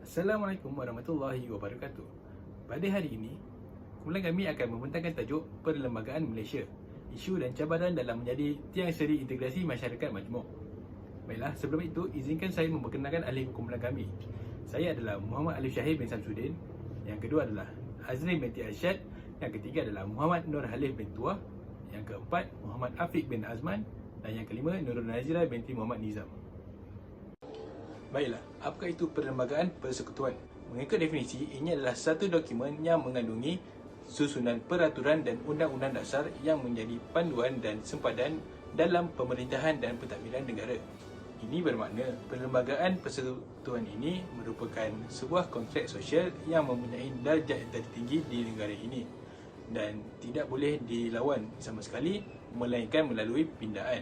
Assalamualaikum warahmatullahi wabarakatuh. Pada hari ini, kumpulan kami akan membentangkan tajuk Perlembagaan Malaysia, isu dan cabaran dalam menjadi tiang seri integrasi masyarakat majmuk. Baiklah, sebelum itu izinkan saya memperkenalkan ahli kumpulan kami. Saya adalah Muhammad Alif Syahir bin Samsudin. Yang kedua adalah Azrin binti Arsyad. Yang ketiga adalah Muhammad Nur Halif bin Tuah. Yang keempat, Muhammad Afiq bin Azman. Dan yang kelima, Nurul Nazira binti Muhammad Nizam. Baiklah, apakah itu Perlembagaan Persekutuan? Mengikut definisi, ini adalah satu dokumen yang mengandungi susunan peraturan dan undang-undang dasar yang menjadi panduan dan sempadan dalam pemerintahan dan pentadbiran negara. Ini bermakna Perlembagaan Persekutuan ini merupakan sebuah kontrak sosial yang mempunyai darjat tertinggi di negara ini dan tidak boleh dilawan sama sekali melainkan melalui pindaan.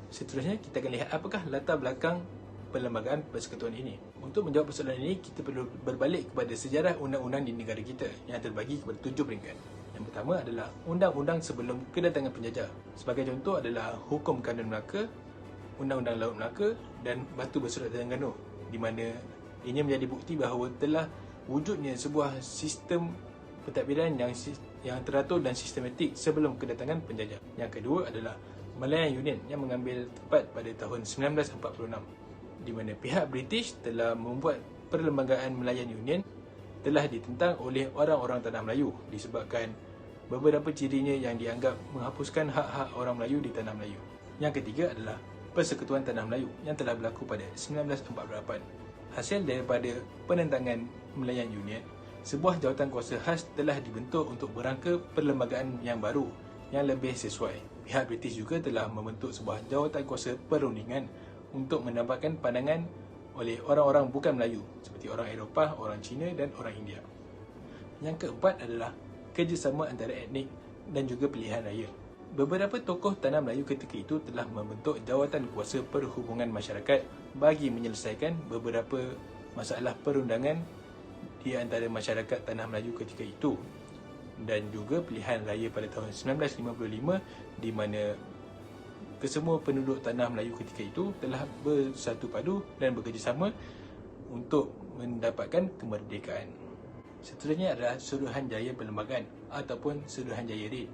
Seterusnya, kita akan lihat apakah latar belakang Perlembagaan Persekutuan ini. Untuk menjawab persoalan ini, kita perlu berbalik kepada sejarah undang-undang di negara kita yang terbagi kepada 7 peringkat. Yang pertama adalah undang-undang sebelum kedatangan penjajah. Sebagai contoh adalah Hukum Kanun Melaka, Undang-Undang Laut Melaka dan Batu Bersurat Terengganu, di mana ini menjadi bukti bahawa telah wujudnya sebuah sistem pentadbiran yang teratur dan sistematik sebelum kedatangan penjajah. Yang kedua adalah Malayan Union yang mengambil tempat pada tahun 1946. Di mana pihak British telah membuat Perlembagaan Malayan Union telah ditentang oleh orang-orang Tanah Melayu disebabkan beberapa cirinya yang dianggap menghapuskan hak-hak orang Melayu di Tanah Melayu. Yang ketiga adalah Persekutuan Tanah Melayu yang telah berlaku pada 1948. Hasil daripada penentangan Malayan Union, sebuah jawatan kuasa khas telah dibentuk untuk berangka perlembagaan yang baru yang lebih sesuai. Pihak British juga telah membentuk sebuah jawatan kuasa perundingan untuk mendapatkan pandangan oleh orang-orang bukan Melayu seperti orang Eropah, orang Cina dan orang India. Yang keempat adalah kerjasama antara etnik dan juga pilihan raya. Beberapa tokoh Tanah Melayu ketika itu telah membentuk jawatan kuasa perhubungan masyarakat bagi menyelesaikan beberapa masalah perundangan di antara masyarakat Tanah Melayu ketika itu, dan juga pilihan raya pada tahun 1955 di mana kesemua penduduk Tanah Melayu ketika itu telah bersatu padu dan bekerjasama untuk mendapatkan kemerdekaan. Seterusnya adalah Suruhanjaya Perlembagaan ataupun Suruhanjaya Red,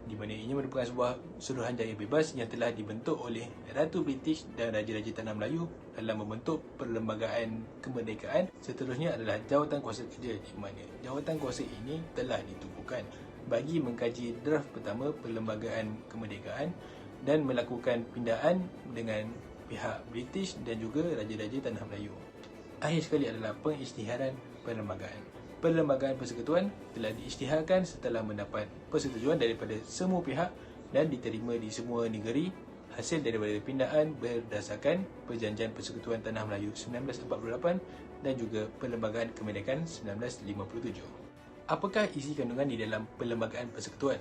di mana ini merupakan sebuah suruhanjaya bebas yang telah dibentuk oleh Ratu British dan Raja-Raja Tanah Melayu dalam membentuk perlembagaan kemerdekaan. Seterusnya adalah Jawatan Kuasa Kerja, di mana jawatan kuasa ini telah ditubuhkan bagi mengkaji draft pertama perlembagaan kemerdekaan dan melakukan pindaan dengan pihak British dan juga Raja-Raja Tanah Melayu. Akhir sekali adalah pengisytiharan perlembagaan. Perlembagaan Persekutuan telah diisytiharkan setelah mendapat persetujuan daripada semua pihak dan diterima di semua negeri hasil daripada pindaan berdasarkan Perjanjian Persekutuan Tanah Melayu 1948 dan juga Perlembagaan Kemerdekaan 1957. Apakah isi kandungan di dalam Perlembagaan Persekutuan?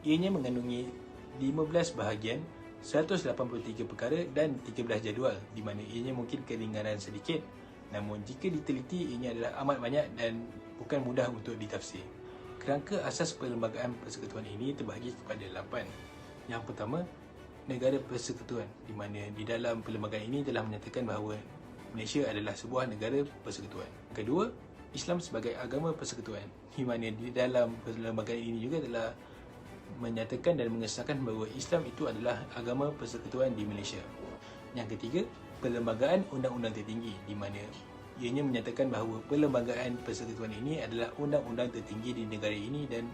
Ianya mengandungi 15 bahagian, 183 perkara dan 13 jadual, di mana ianya mungkin keringanan sedikit, namun jika diteliti ianya adalah amat banyak dan bukan mudah untuk ditafsir. Kerangka asas Perlembagaan Persekutuan ini terbahagi kepada 8. Yang pertama, negara persekutuan, di mana di dalam perlembagaan ini telah menyatakan bahawa Malaysia adalah sebuah negara persekutuan. Kedua, Islam sebagai agama persekutuan, di mana di dalam perlembagaan ini juga telah menyatakan dan mengesahkan bahawa Islam itu adalah agama persekutuan di Malaysia. Yang ketiga, Perlembagaan Undang-Undang Tertinggi, di mana ianya menyatakan bahawa Perlembagaan Persekutuan ini adalah undang-undang tertinggi di negara ini dan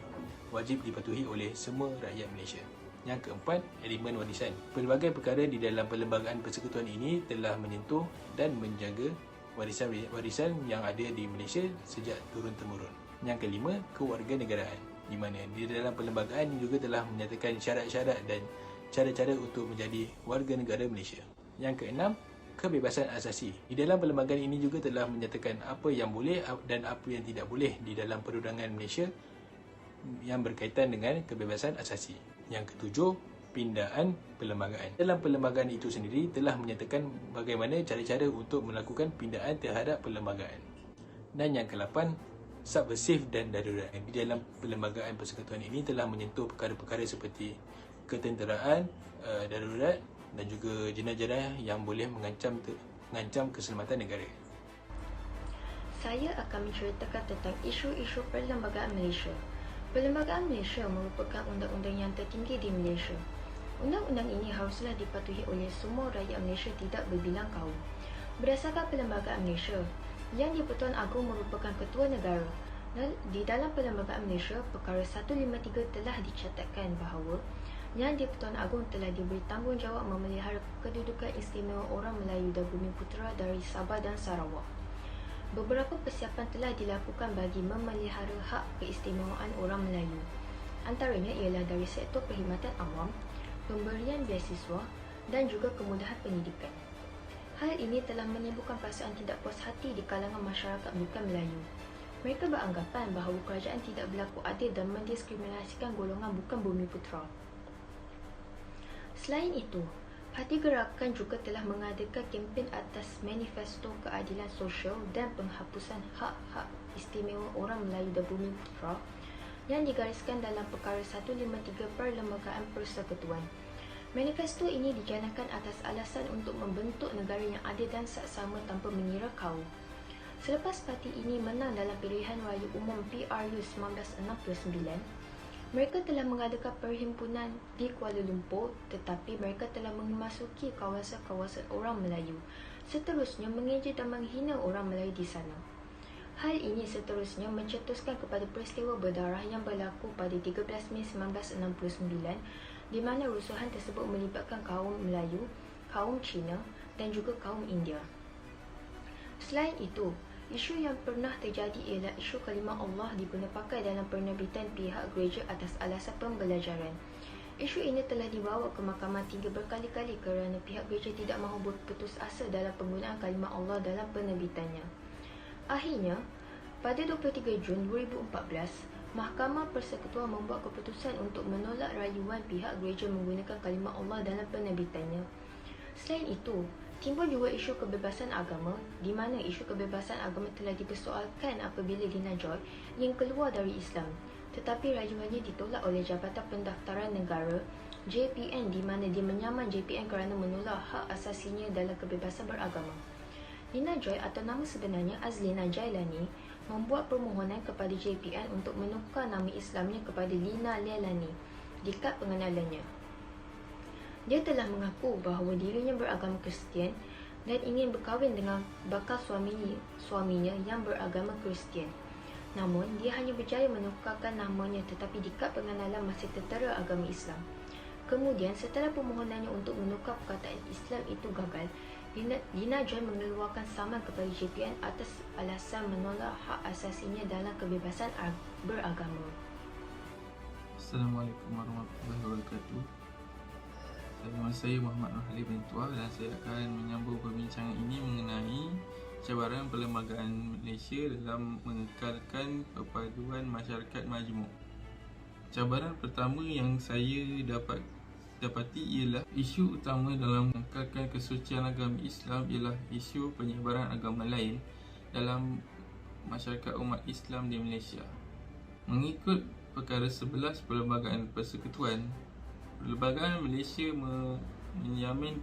wajib dipatuhi oleh semua rakyat Malaysia. Yang keempat, elemen warisan. Pelbagai perkara di dalam Perlembagaan Persekutuan ini telah menyentuh dan menjaga warisan yang ada di Malaysia sejak turun-temurun. Yang kelima, kewarganegaraan, di mana di dalam perlembagaan ini juga telah menyatakan syarat-syarat dan cara-cara untuk menjadi warga negara Malaysia. Yang keenam, kebebasan asasi. Di dalam perlembagaan ini juga telah menyatakan apa yang boleh dan apa yang tidak boleh di dalam perundangan Malaysia yang berkaitan dengan kebebasan asasi. Yang ketujuh, pindaan perlembagaan. Dalam perlembagaan itu sendiri telah menyatakan bagaimana cara-cara untuk melakukan pindaan terhadap perlembagaan. Dan yang ke-8, subversif dan darurat. Di dalam Perlembagaan Persekutuan ini telah menyentuh perkara-perkara seperti ketenteraan, darurat dan juga jenayah-jenayah yang boleh mengancam keselamatan negara. Saya akan menceritakan tentang isu-isu Perlembagaan Malaysia. Perlembagaan Malaysia merupakan undang-undang yang tertinggi di Malaysia. Undang-undang ini haruslah dipatuhi oleh semua rakyat Malaysia tidak berbilang kaum. Berdasarkan Perlembagaan Malaysia, Yang di-Pertuan Agong merupakan ketua negara. Di dalam Perlembagaan Malaysia, perkara 153 telah dicatatkan bahawa Yang di-Pertuan Agong telah diberi tanggungjawab memelihara kedudukan istimewa orang Melayu dan Bumiputera dari Sabah dan Sarawak. Beberapa persiapan telah dilakukan bagi memelihara hak keistimewaan orang Melayu. Antaranya ialah dari sektor perkhidmatan awam, pemberian beasiswa dan juga kemudahan pendidikan. Hal ini telah menimbulkan perasaan tidak puas hati di kalangan masyarakat bukan Melayu. Mereka beranggapan bahawa kerajaan tidak berlaku adil dan mendiskriminasikan golongan bukan Bumiputera. Selain itu, Parti Gerakan juga telah mengadakan kempen atas Manifesto Keadilan Sosial dan Penghapusan Hak-Hak Istimewa Orang Melayu dan Bumiputera yang digariskan dalam perkara 153 Perlembagaan Persekutuan. Manifesto ini dijalankan atas alasan untuk membentuk negara yang adil dan saksama tanpa mengira kaum. Selepas parti ini menang dalam pilihan raya umum PRU 1969, mereka telah mengadakan perhimpunan di Kuala Lumpur, tetapi mereka telah memasuki kawasan-kawasan orang Melayu, seterusnya mengeja dan menghina orang Melayu di sana. Hal ini seterusnya mencetuskan kepada peristiwa berdarah yang berlaku pada 13 Mei 1969, di mana rusuhan tersebut melibatkan kaum Melayu, kaum Cina dan juga kaum India. Selain itu, isu yang pernah terjadi ialah isu kalimah Allah diguna pakai dalam penerbitan pihak gereja atas alasan pembelajaran. Isu ini telah dibawa ke Mahkamah Tinggi berkali-kali kerana pihak gereja tidak mahu berputus asa dalam penggunaan kalimah Allah dalam penerbitannya. Akhirnya, pada 23 Jun 2014, Mahkamah Persekutuan membuat keputusan untuk menolak rayuan pihak gereja menggunakan kalimah Allah dalam penerbitannya. Selain itu, timbul juga isu kebebasan agama, di mana isu kebebasan agama telah dipersoalkan apabila Lina Joy yang keluar dari Islam, tetapi rayuannya ditolak oleh Jabatan Pendaftaran Negara JPN, di mana dia menyaman JPN kerana menolak hak asasinya dalam kebebasan beragama. Lina Joy atau nama sebenarnya Azlina Jailani membuat permohonan kepada JPN untuk menukar nama Islamnya kepada Lina Leilani di kad pengenalannya. Dia telah mengaku bahawa dirinya beragama Kristian dan ingin berkahwin dengan bakal suaminya yang beragama Kristian. Namun, dia hanya berjaya menukarkan namanya tetapi di kad pengenalan masih tertera agama Islam. Kemudian, setelah permohonannya untuk menukar perkataan Islam itu gagal, Lina Joy mengeluarkan saman kepada JPN atas alasan menolak hak asasinya dalam kebebasan beragama. Assalamualaikum warahmatullahi wabarakatuh. Nama saya Muhammad Nurhali bin Tuah dan saya akan menyambung perbincangan ini mengenai cabaran Perlembagaan Malaysia dalam mengekalkan perpaduan masyarakat majmuk. Cabaran pertama yang saya dapati ialah isu utama dalam mengekalkan kesucian agama Islam ialah isu penyebaran agama lain dalam masyarakat umat Islam di Malaysia. Mengikut perkara 11 Perlembagaan Persekutuan, Perlembagaan Malaysia menjamin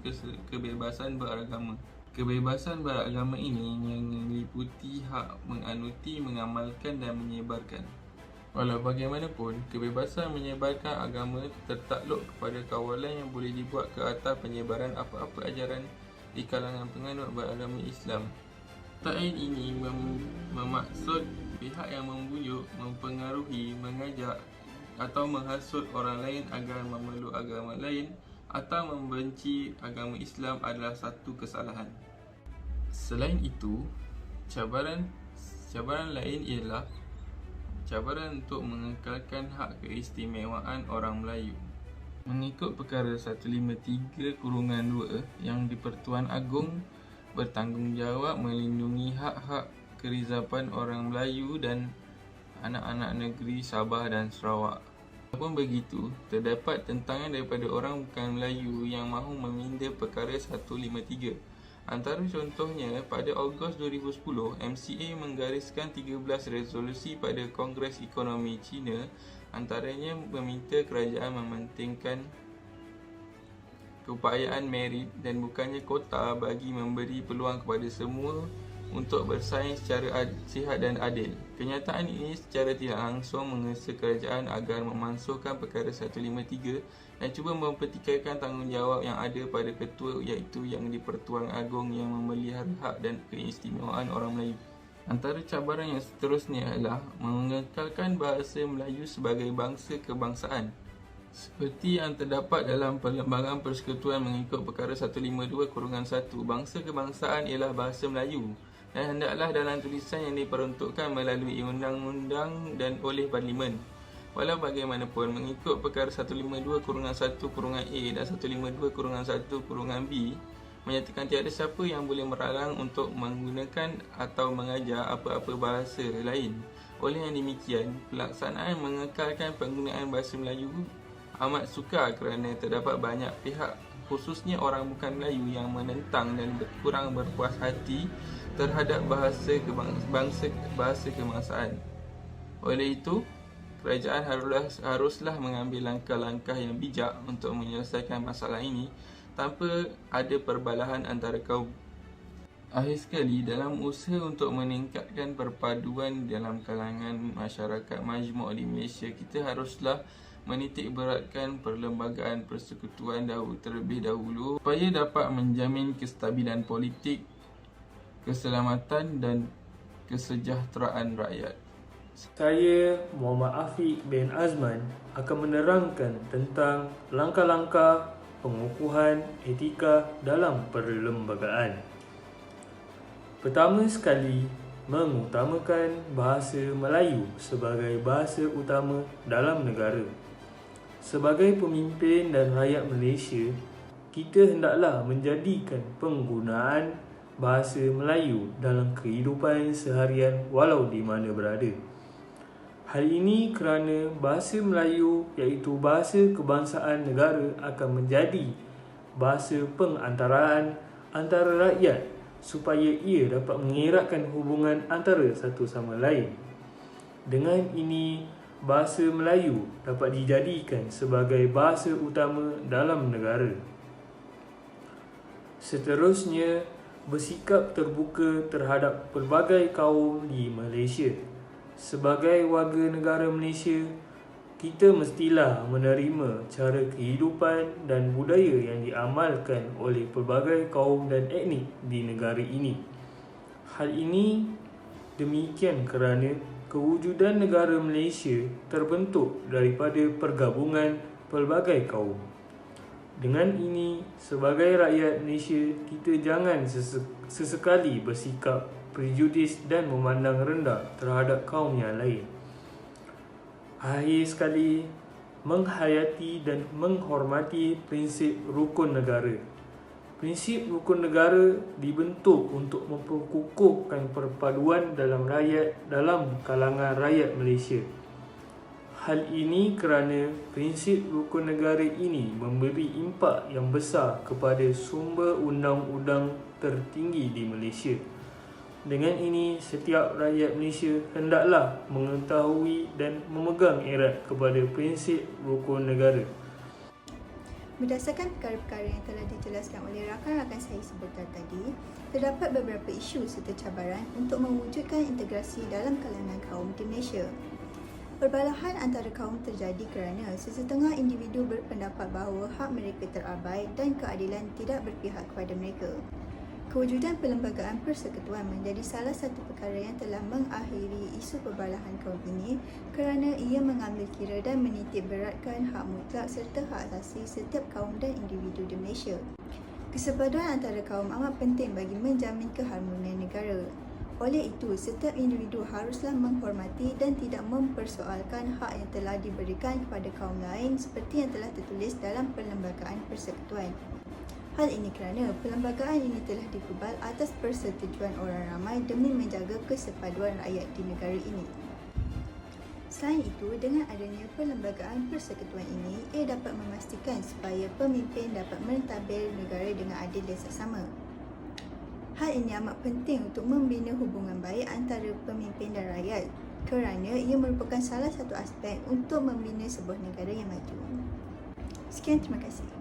kebebasan beragama. Kebebasan beragama ini meliputi hak menganuti, mengamalkan dan menyebarkan. Walau bagaimanapun, kebebasan menyebarkan agama tertakluk kepada kawalan yang boleh dibuat ke atas penyebaran apa-apa ajaran di kalangan penganut beragama Islam. Tayin ini memaksud pihak yang membujuk, mempengaruhi, mengajak atau menghasut orang lain agar memeluk agama lain atau membenci agama Islam adalah satu kesalahan. Selain itu, cabaran lain ialah cabaran untuk mengekalkan hak keistimewaan orang Melayu. Mengikut perkara 153/2 yang di-Pertuan Agong bertanggungjawab melindungi hak-hak kerizapan orang Melayu dan anak-anak negeri Sabah dan Sarawak. Walaupun begitu, terdapat tentangan daripada orang bukan Melayu yang mahu meminda perkara 153. Antara contohnya, pada Ogos 2010, MCA menggariskan 13 resolusi pada Kongres Ekonomi Cina, antaranya meminta kerajaan mementingkan keupayaan merit dan bukannya kota bagi memberi peluang kepada semua untuk bersaing secara sihat dan adil. Kenyataan ini secara tidak langsung mengesa kerajaan agar memansuhkan Perkara 153 dan cuba mempertikaikan tanggungjawab yang ada pada ketua, iaitu Yang di-Pertuan Agong yang memelihara hak dan keistimewaan orang Melayu. Antara cabaran yang seterusnya ialah mengekalkan bahasa Melayu sebagai bangsa kebangsaan. Seperti yang terdapat dalam Perlembagaan Persekutuan mengikut Perkara 152-1, bangsa kebangsaan ialah bahasa Melayu dan hendaklah dalam tulisan yang diperuntukkan melalui undang-undang dan oleh Parlimen. Walau bagaimanapun, mengikut Perkara 152-1-A dan 152-1-B menyatakan tiada siapa yang boleh meralang untuk menggunakan atau mengajar apa-apa bahasa lain. Oleh yang demikian, pelaksanaan mengekalkan penggunaan bahasa Melayu amat sukar kerana terdapat banyak pihak, khususnya orang bukan Melayu, yang menentang dan kurang berpuas hati terhadap bahasa kebangsaan. Oleh itu, kerajaan haruslah mengambil langkah-langkah yang bijak untuk menyelesaikan masalah ini tanpa ada perbalahan antara kaum. Akhir sekali, dalam usaha untuk meningkatkan perpaduan dalam kalangan masyarakat majmuk di Malaysia, kita haruslah menitik beratkan Perlembagaan Persekutuan terlebih dahulu supaya dapat menjamin kestabilan politik, keselamatan dan kesejahteraan rakyat. Saya, Muhammad Afiq bin Azman, akan menerangkan tentang langkah-langkah pengukuhan etika dalam perlembagaan. Pertama sekali, mengutamakan bahasa Melayu sebagai bahasa utama dalam negara. Sebagai pemimpin dan rakyat Malaysia, kita hendaklah menjadikan penggunaan bahasa Melayu dalam kehidupan seharian walau di mana berada. Hal ini kerana bahasa Melayu, iaitu bahasa kebangsaan negara, akan menjadi bahasa pengantaraan antara rakyat supaya ia dapat mengeratkan hubungan antara satu sama lain. Dengan ini, bahasa Melayu dapat dijadikan sebagai bahasa utama dalam negara. Seterusnya, bersikap terbuka terhadap pelbagai kaum di Malaysia. Sebagai warga negara Malaysia, kita mestilah menerima cara kehidupan dan budaya yang diamalkan oleh pelbagai kaum dan etnik di negara ini. Hal ini demikian kerana kewujudan negara Malaysia terbentuk daripada pergabungan pelbagai kaum. Dengan ini, sebagai rakyat Malaysia, kita jangan sesekali bersikap prejudis dan memandang rendah terhadap kaum yang lain. Akhir sekali, menghayati dan menghormati prinsip rukun negara. Prinsip rukun negara dibentuk untuk memperkukuhkan perpaduan dalam kalangan rakyat Malaysia. Hal ini kerana prinsip rukun negara ini memberi impak yang besar kepada sumber undang-undang tertinggi di Malaysia. Dengan ini, setiap rakyat Malaysia hendaklah mengetahui dan memegang erat kepada prinsip rukun negara. Berdasarkan perkara-perkara yang telah dijelaskan oleh rakan-rakan saya sebentar tadi, terdapat beberapa isu serta cabaran untuk mewujudkan integrasi dalam kalangan kaum di Malaysia. Perbalahan antara kaum terjadi kerana sesetengah individu berpendapat bahawa hak mereka terabai dan keadilan tidak berpihak kepada mereka. Kewujudan Perlembagaan Persekutuan menjadi salah satu perkara yang telah mengakhiri isu perbalahan kaum ini kerana ia mengambil kira dan menitik beratkan hak mutlak serta hak asasi setiap kaum dan individu di Malaysia. Kesepaduan antara kaum amat penting bagi menjamin keharmonian negara. Oleh itu, setiap individu haruslah menghormati dan tidak mempersoalkan hak yang telah diberikan kepada kaum lain seperti yang telah tertulis dalam Perlembagaan Persekutuan. Hal ini kerana perlembagaan ini telah dikebal atas persetujuan orang ramai demi menjaga kesepaduan rakyat di negara ini. Selain itu, dengan adanya Perlembagaan Persekutuan ini, ia dapat memastikan supaya pemimpin dapat mentadbir negara dengan adil dan seksama. Hal ini amat penting untuk membina hubungan baik antara pemimpin dan rakyat kerana ia merupakan salah satu aspek untuk membina sebuah negara yang maju. Sekian, terima kasih.